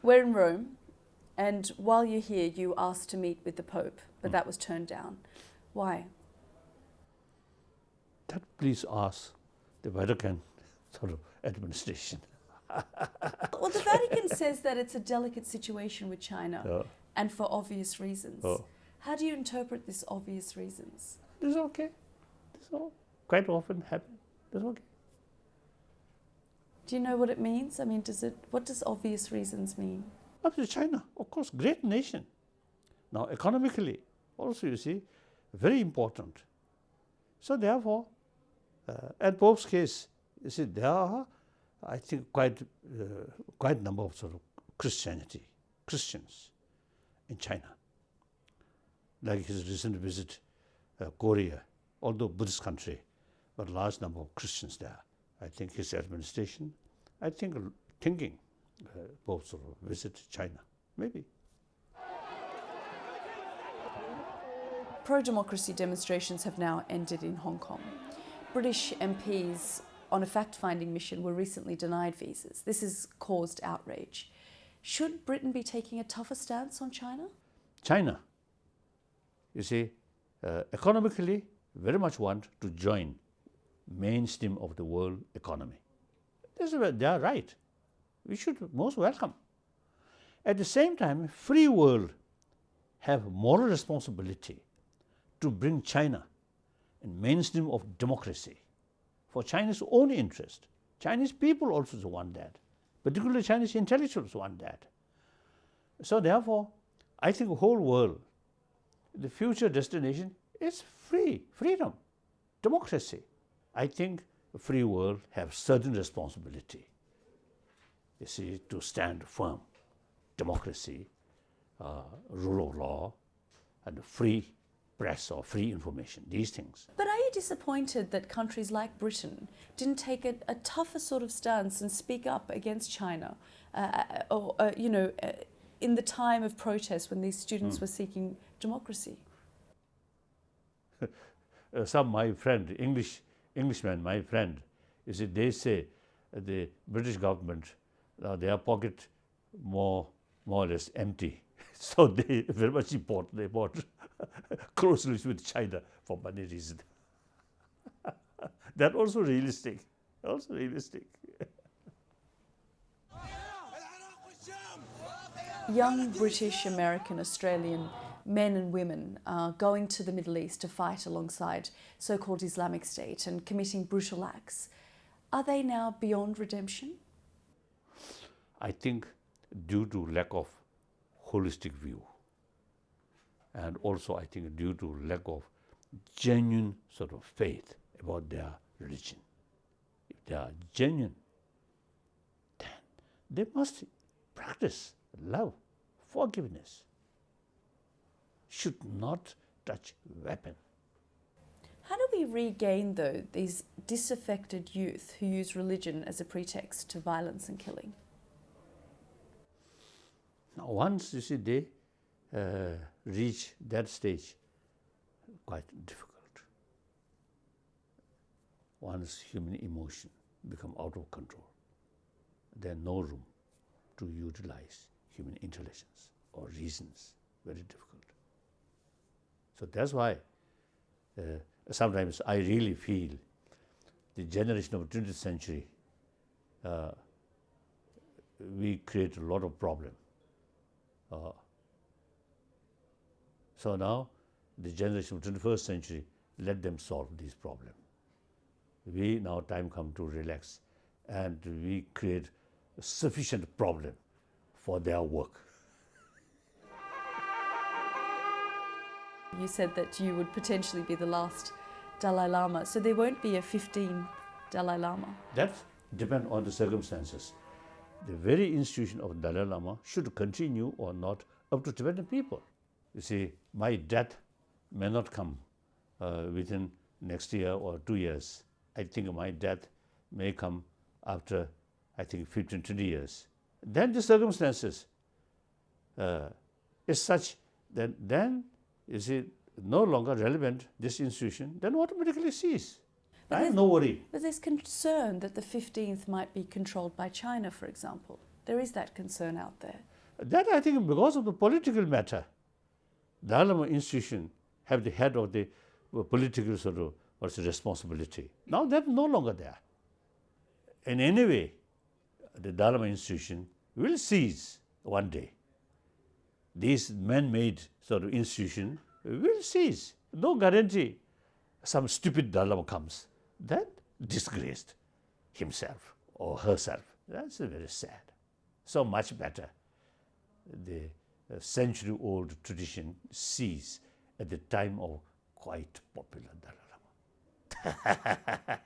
We're in Rome, and while you're here, you asked to meet with the Pope, but that was turned down. Why? That please ask the Vatican sort of administration. Well, the Vatican says that it's a delicate situation with China, and for obvious reasons. How do you interpret this obvious reasons? This is okay. This all quite often happen. That's okay. Do you know what it means? I mean, what does obvious reasons mean? Absolutely, China, of course, great nation. Now, economically, also, you see, very important. So, therefore, at Pope's case, you see, there are, I think, quite number of sort of Christians in China. Like his recent visit Korea, although Buddhist country, but large number of Christians there. I think his administration, thinking Pope sort of visit China, maybe. Pro-democracy demonstrations have now ended in Hong Kong. British MPs on a fact-finding mission were recently denied visas. This has caused outrage. Should Britain be taking a tougher stance on China? China, you see, economically very much want to join mainstream of the world economy. This is where they are right. We should most welcome. At the same time, free world have moral responsibility to bring China in mainstream of democracy for China's own interest. Chinese people also want that, particularly Chinese intellectuals want that. So therefore, I think the whole world, the future destination is freedom, democracy. I think the free world have certain responsibility, you see, to stand firm, democracy, rule of law, and free press or free information, these things. But are you disappointed that countries like Britain didn't take a tougher sort of stance and speak up against China, in the time of protest when these students were seeking democracy? Some my friend, Englishman, my friend, you see, they say the British government, their pocket more or less empty. So they very much they bought closely with China for money reason. That also realistic. Young British, American, Australian men and women are going to the Middle East to fight alongside so-called Islamic State and committing brutal acts. Are they now beyond redemption? I think due to lack of holistic view, and also I think due to lack of genuine sort of faith about their religion. If they are genuine, then they must practice love, forgiveness, should not touch weapon. How do we regain, though, these disaffected youth who use religion as a pretext to violence and killing? Now, once you see they reach that stage, quite difficult. Once human emotion become out of control, there's no room to utilize human intelligence or reasons. Very difficult. So that's why sometimes I really feel the generation of 20th century, we create a lot of problem. So now the generation of 21st century, let them solve these problems. We now time come to relax and we create a sufficient problem for their work. You said that you would potentially be the last Dalai Lama, so there won't be a 15th Dalai Lama? That depends on the circumstances. The very institution of Dalai Lama should continue or not up to Tibetan people. You see, my death may not come within next year or 2 years. I think my death may come after, 15, 20 years. Then the circumstances is such that then, you see, no longer relevant, this institution, then automatically cease. I have no worry. But there's concern that the 15th might be controlled by China, for example. There is that concern out there. That I think because of the political matter, Dalai Lama institution have the head of the political sort of responsibility. Now that's no longer there. In any way, the Dalai Lama institution will cease one day. This man-made sort of institution will cease. No guarantee some stupid Dalai Lama comes, then disgraced himself or herself. That's very sad. So much better the century-old tradition cease at the time of quite popular Dalai Lama.